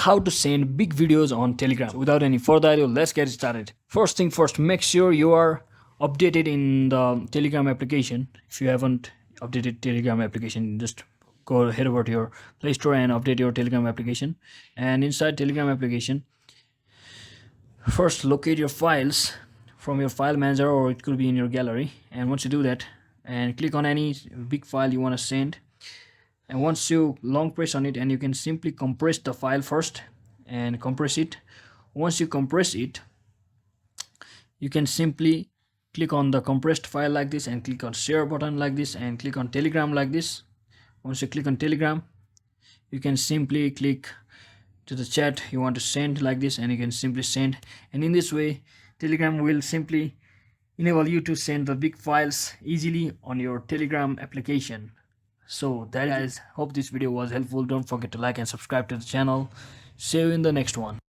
how to send big videos on Telegram. So without any further ado, let's get started. First thing first, make sure you are updated in the Telegram application. If you haven't updated Telegram application, just go head over to your Play Store and update your Telegram application. And inside Telegram application, first locate your files from your file manager, or it could be in your gallery. And once you do that, and click on any big file you want to send, and once you long press on it, and you can simply compress the file first and compress it. Once you compress it, you can simply click on the compressed file like this and click on share button like this and click on Telegram like this. Once you click on Telegram, you can simply click to the chat you want to send like this, and you can simply send. And in this way, Telegram will simply enable you to send the big files easily on your Telegram application. So that guys, hope this video was helpful. Don't forget to like and subscribe to the channel. See you in the next one.